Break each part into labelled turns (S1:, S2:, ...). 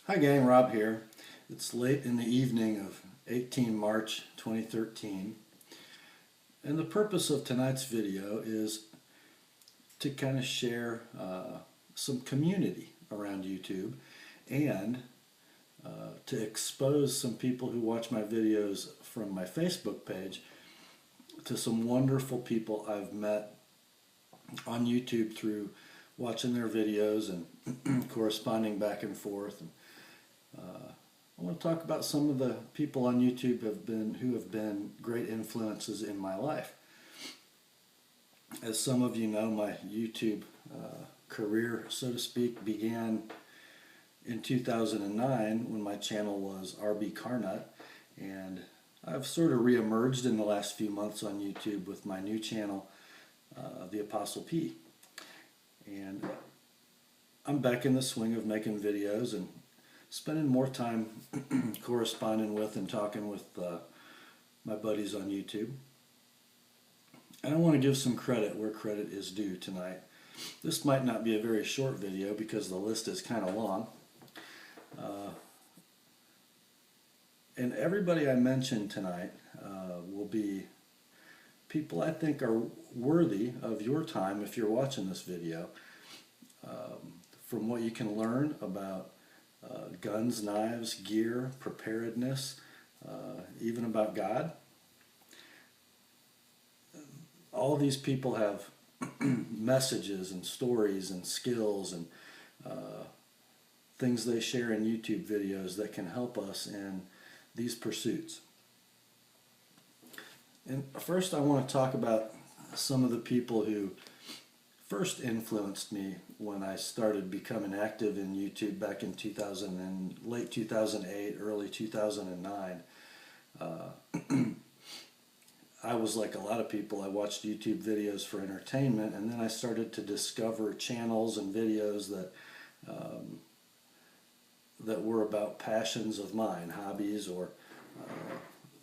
S1: Hi gang, Rob here. It's late in the evening of 18 March 2013, and the purpose of tonight's video is to kind of share some community around YouTube and to expose some people who watch my videos from my Facebook page to some wonderful people I've met on YouTube through watching their videos and corresponding back and forth. I want to talk about some of the people on YouTube who have been great influences in my life. As some of you know, my YouTube career, so to speak, began in 2009 when my channel was RB Carnut, and I've sort of re-emerged in the last few months on YouTube with my new channel, The Apostle P. And I'm back in the swing of making videos and spending more time corresponding with and talking with my buddies on YouTube. And I want to give some credit where credit is due tonight. This might not be a very short video because the list is kind of long. And everybody I mentioned tonight will be people I think are worthy of your time if you're watching this video. From what you can learn about guns, knives, gear, preparedness, even about God. All these people have messages and stories and skills and things they share in YouTube videos that can help us in these pursuits. And first I want to talk about some of the people who first influenced me when I started becoming active in YouTube back in late 2008, early 2009. I was like a lot of people. I watched YouTube videos for entertainment, and then I started to discover channels and videos that were about passions of mine, hobbies, or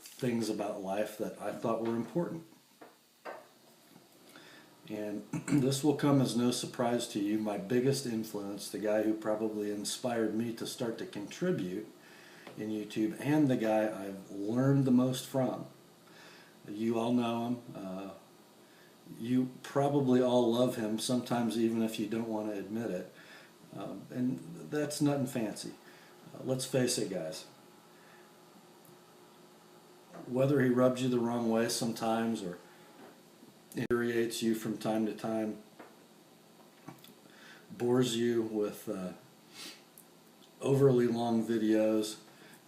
S1: things about life that I thought were important. And this will come as no surprise to you. My biggest influence, the guy who probably inspired me to start to contribute in YouTube, and the guy I've learned the most from. You all know him. You probably all love him, sometimes even if you don't want to admit it. And that's nothing fancy. Let's face it, guys. Whether he rubs you the wrong way sometimes or infuriates you from time to time, bores you with overly long videos,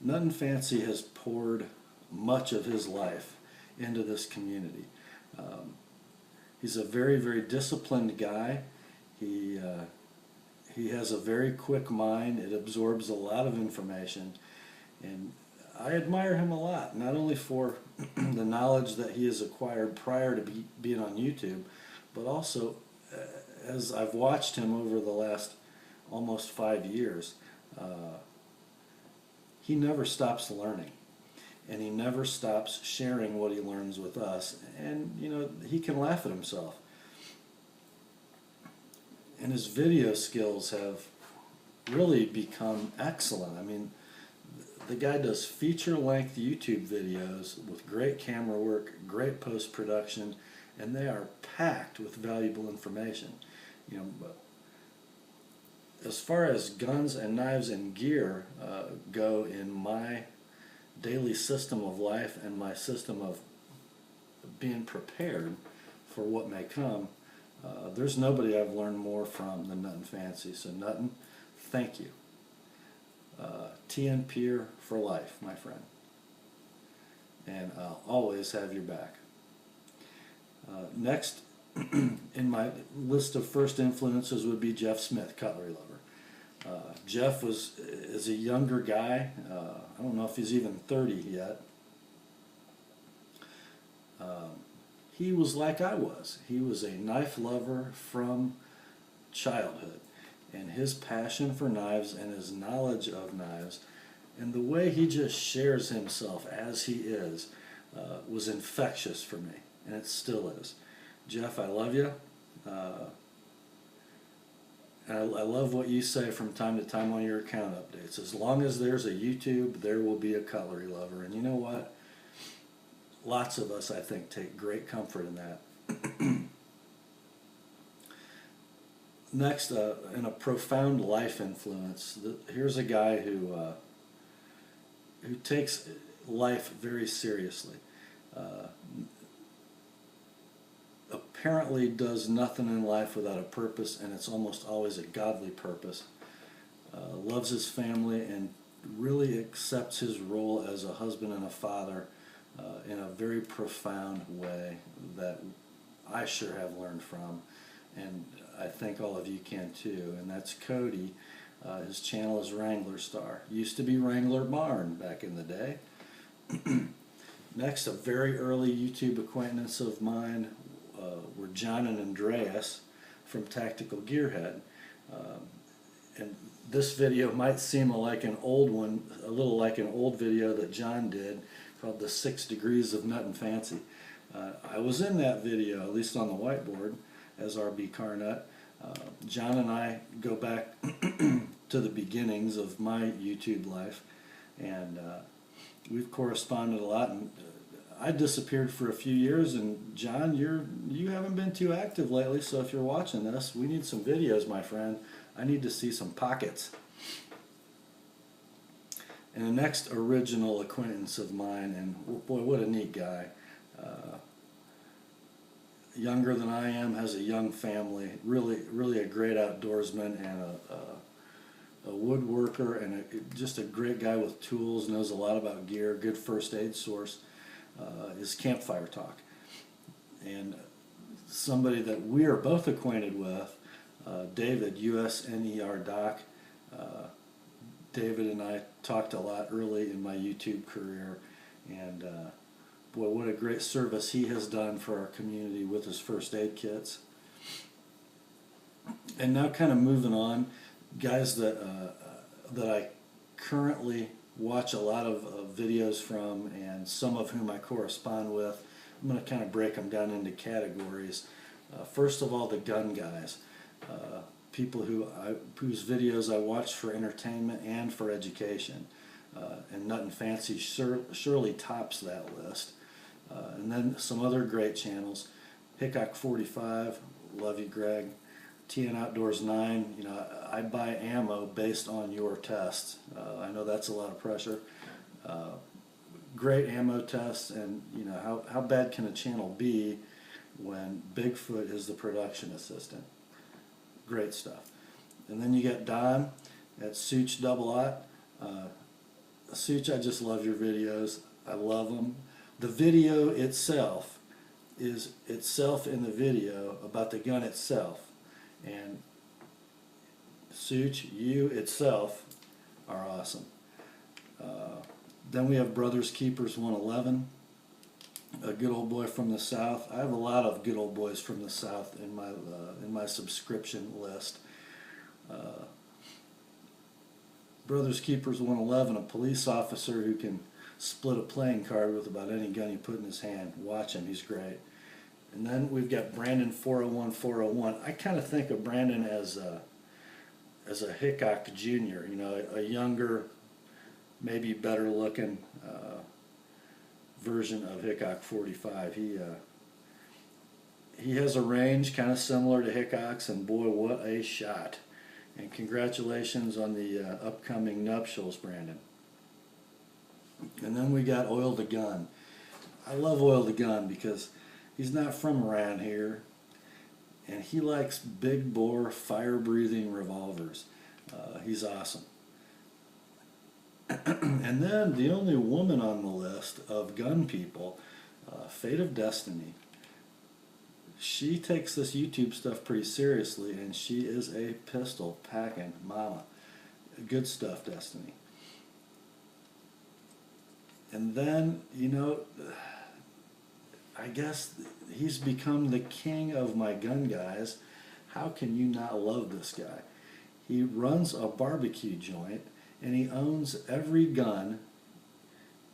S1: nothing fancy has poured much of his life into this community. He's a very, very disciplined guy. He has a very quick mind. It absorbs a lot of information, and I admire him a lot, not only for the knowledge that he has acquired prior to being on YouTube, but also as I've watched him over the last almost 5 years. He never stops learning, and he never stops sharing what he learns with us, and you know, he can laugh at himself. And his video skills have really become excellent. I mean, the guy does feature-length YouTube videos with great camera work, great post-production, and they are packed with valuable information. You know, as far as guns and knives and gear go in my daily system of life and my system of being prepared for what may come, there's nobody I've learned more from than Nothing Fancy. So Nothing, thank you. TN Peer for life, my friend. And I'll always have your back. Next in my list of first influences would be Jeff Smith, Cutlery Lover. Jeff is a younger guy. I don't know if he's even 30 yet. He was like I was. He was a knife lover from childhood. And his passion for knives and his knowledge of knives and the way he just shares himself as he is was infectious for me, and it still is. Jeff, I love you. And I love what you say from time to time on your account updates. As long as there's a YouTube, there will be a cutlery lover. And you know what? Lots of us, I think, take great comfort in that. Next, in a profound life influence, here's a guy who takes life very seriously. Apparently does nothing in life without a purpose, and it's almost always a godly purpose. Loves his family and really accepts his role as a husband and a father in a very profound way that I sure have learned from, and I think all of you can too. And that's Cody. His channel is Wrangler Star. Used to be Wrangler Barn back in the day. Next, a very early YouTube acquaintance of mine were John and Andreas from Tactical Gearhead. And this video might seem like an old one, a little like an old video that John did called The 6 Degrees of Nut and Fancy. I was in that video, at least on the whiteboard, as RB Carnut. John and I go back to the beginnings of my YouTube life, and we've corresponded a lot. And I disappeared for a few years, and John, you haven't been too active lately, so if you're watching this, we need some videos, my friend. I need to see some pockets. And the next original acquaintance of mine, and boy, what a neat guy. Younger than I am, has a young family, really a great outdoorsman and a woodworker, and just a great guy with tools, knows a lot about gear, good first aid source. Is Campfire Talk. And somebody that we are both acquainted with, David, USNER Doc. David and I talked a lot early in my YouTube career, and boy, what a great service he has done for our community with his first aid kits. And now kind of moving on, guys that I currently watch a lot of videos from, and some of whom I correspond with. I'm going to kind of break them down into categories. First of all, the gun guys. People whose videos I watch for entertainment and for education. And Nut and Fancy surely tops that list. And then some other great channels. Hickok 45, love you, Greg. TN Outdoors 9, you know, I buy ammo based on your tests. I know that's a lot of pressure. Great ammo tests, and you know, how bad can a channel be when Bigfoot is the production assistant? Great stuff. And then you get Don at Such Double Aught. Such, I just love your videos. I love them. The video itself is itself in the video about the gun itself. And Such, you itself are awesome. Then we have Brothers Keepers 111, a good old boy from the South. I have a lot of good old boys from the South in my subscription list. Brothers Keepers 111, a police officer who can split a playing card with about any gun you put in his hand. Watch him, he's great. And then we've got Brandon 401. I kind of think of Brandon as a Hickok Jr., you know, a younger, maybe better looking version of Hickok 45. He has a range kind of similar to Hickok's, and boy, what a shot. And congratulations on the upcoming nuptials, Brandon. And then we got Oil the Gun. I love Oil the Gun because he's not from around here, and he likes big bore, fire-breathing revolvers. He's awesome. And then the only woman on the list of gun people, Fate of Destiny. She takes this YouTube stuff pretty seriously, and she is a pistol packing mama. Good stuff, Destiny. And then, you know, I guess he's become the king of my gun guys. How can you not love this guy? He runs a barbecue joint, and he owns every gun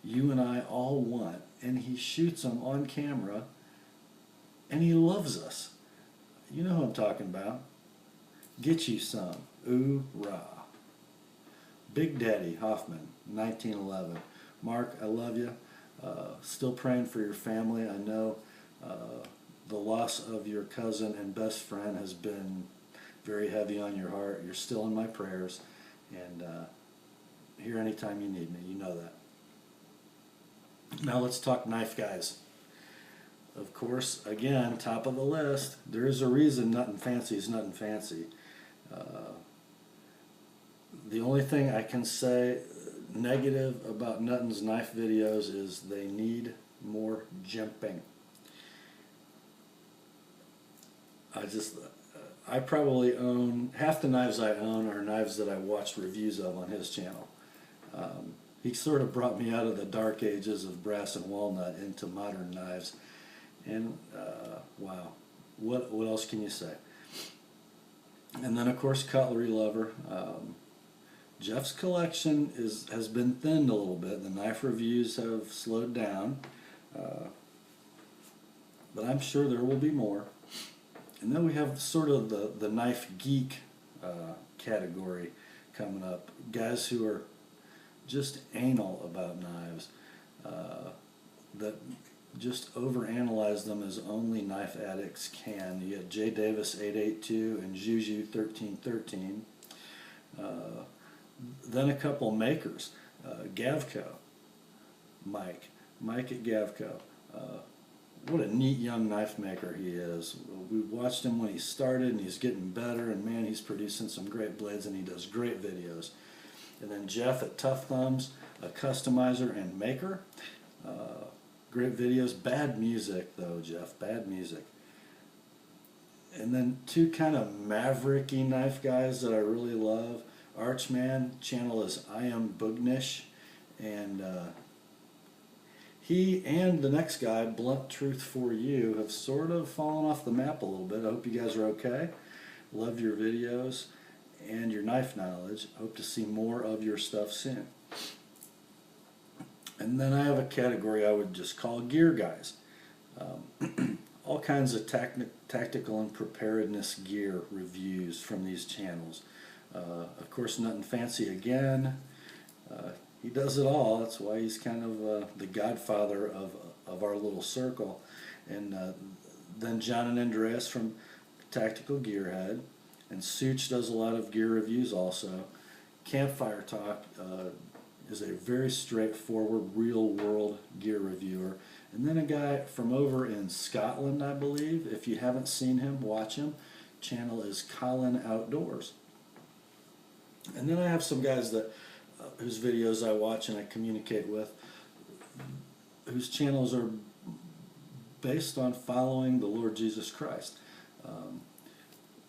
S1: you and I all want, and he shoots them on camera, and he loves us. You know who I'm talking about. Get you some. Ooh rah. Big Daddy Hoffman, 1911. Mark, I love you. Still praying for your family. I know the loss of your cousin and best friend has been very heavy on your heart. You're still in my prayers, and here anytime you need me. You know that. Now let's talk knife guys. Of course, again, top of the list. There is a reason Nothing Fancy is Nothing Fancy. The only thing I can say negative about Nutton's knife videos is they need more jimping. I probably own, half the knives I own are knives that I watched reviews of on his channel. He sort of brought me out of the dark ages of brass and walnut into modern knives. And wow, what else can you say? And then of course Cutlery Lover. Jeff's collection has been thinned a little bit. The knife reviews have slowed down, but I'm sure there will be more. And then we have sort of the knife geek category coming up. Guys who are just anal about knives, that just overanalyze them as only knife addicts can. You got J. Davis 882 and Juju 1313. Then a couple makers, Gavco, Mike at Gavco. What a neat young knife maker he is. We watched him when he started, and he's getting better, and man, he's producing some great blades, and he does great videos. And then Jeff at Tough Thumbs, a customizer and maker. Great videos. Bad music, though, Jeff. Bad music. And then two kind of mavericky knife guys that I really love. Archman, channel is I Am Bugnish, and he and the next guy, Blunt Truth for You, have sort of fallen off the map a little bit. I hope you guys are okay. Love your videos and your knife knowledge. Hope to see more of your stuff soon. And then I have a category I would just call gear guys. All kinds of tactical and preparedness gear reviews from these channels. Of course, Nothing Fancy again. He does it all. That's why he's kind of the godfather of our little circle. And then John and Andreas from Tactical Gearhead. And Such does a lot of gear reviews also. Campfire Talk is a very straightforward, real-world gear reviewer. And then a guy from over in Scotland, I believe. If you haven't seen him, watch him. Channel is Colin Outdoors. And then I have some guys that whose videos I watch and I communicate with, whose channels are based on following the Lord Jesus Christ.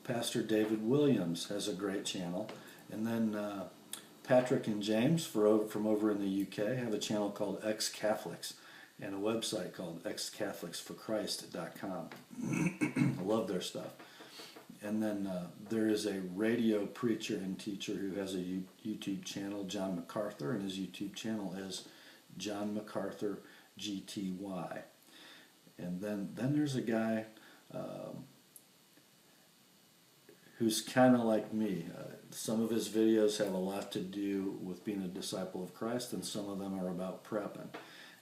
S1: Pastor David Williams has a great channel, and then Patrick and James from over in the UK have a channel called Ex-Catholics and a website called excatholicsforchrist.com. I love their stuff. And then there is a radio preacher and teacher who has a YouTube channel, John MacArthur, and his YouTube channel is John MacArthur GTY. And then there's a guy who's kind of like me. Some of his videos have a lot to do with being a disciple of Christ, and some of them are about prepping.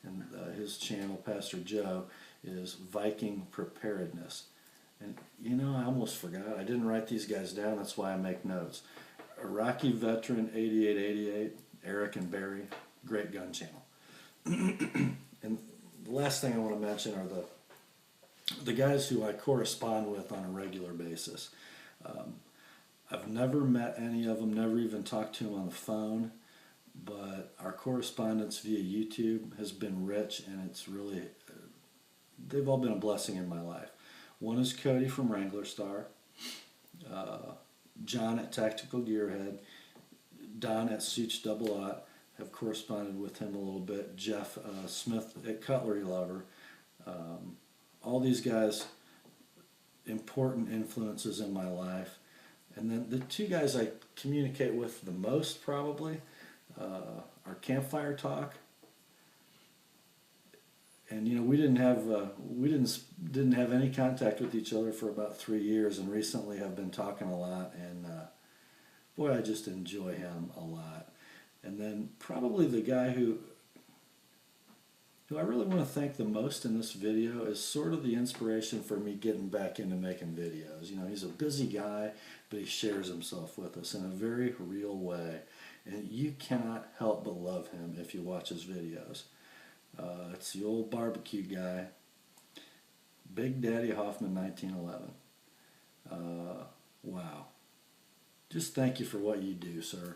S1: And his channel, Pastor Joe, is Viking Preparedness. And you know, I almost forgot. I didn't write these guys down. That's why I make notes. Iraqi Veteran 8888, Eric and Barry, great gun channel. And the last thing I want to mention are the guys who I correspond with on a regular basis. I've never met any of them, never even talked to them on the phone, but our correspondence via YouTube has been rich, and it's really, they've all been a blessing in my life. One is Cody from Wrangler Star, John at Tactical Gearhead, Don at Such Double Aught, have corresponded with him a little bit, Jeff Smith at Cutlery Lover. All these guys, important influences in my life. And then the two guys I communicate with the most probably are Campfire Talk And you know, we didn't have any contact with each other for about 3 years, and recently have been talking a lot. And boy, I just enjoy him a lot. And then probably the guy who I really want to thank the most in this video is sort of the inspiration for me getting back into making videos. You know, he's a busy guy, but he shares himself with us in a very real way. And you cannot help but love him if you watch his videos. It's the old barbecue guy, Big Daddy Hoffman 1911. Wow. Just thank you for what you do, sir.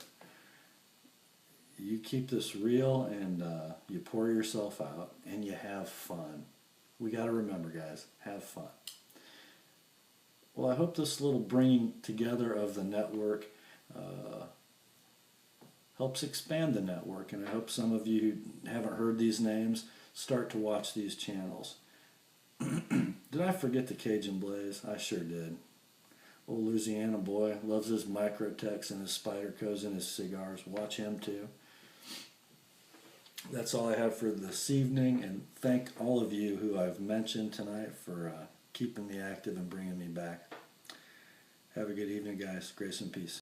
S1: You keep this real, and you pour yourself out, and you have fun. We got to remember, guys, have fun. Well, I hope this little bringing together of the network helps expand the network, and I hope some of you who haven't heard these names start to watch these channels. Did I forget the Cajun Blaze? I sure did. Old Louisiana boy, loves his Microtex and his Spydercos and his cigars. Watch him too. That's all I have for this evening, and thank all of you who I've mentioned tonight for keeping me active and bringing me back. Have a good evening, guys. Grace and peace.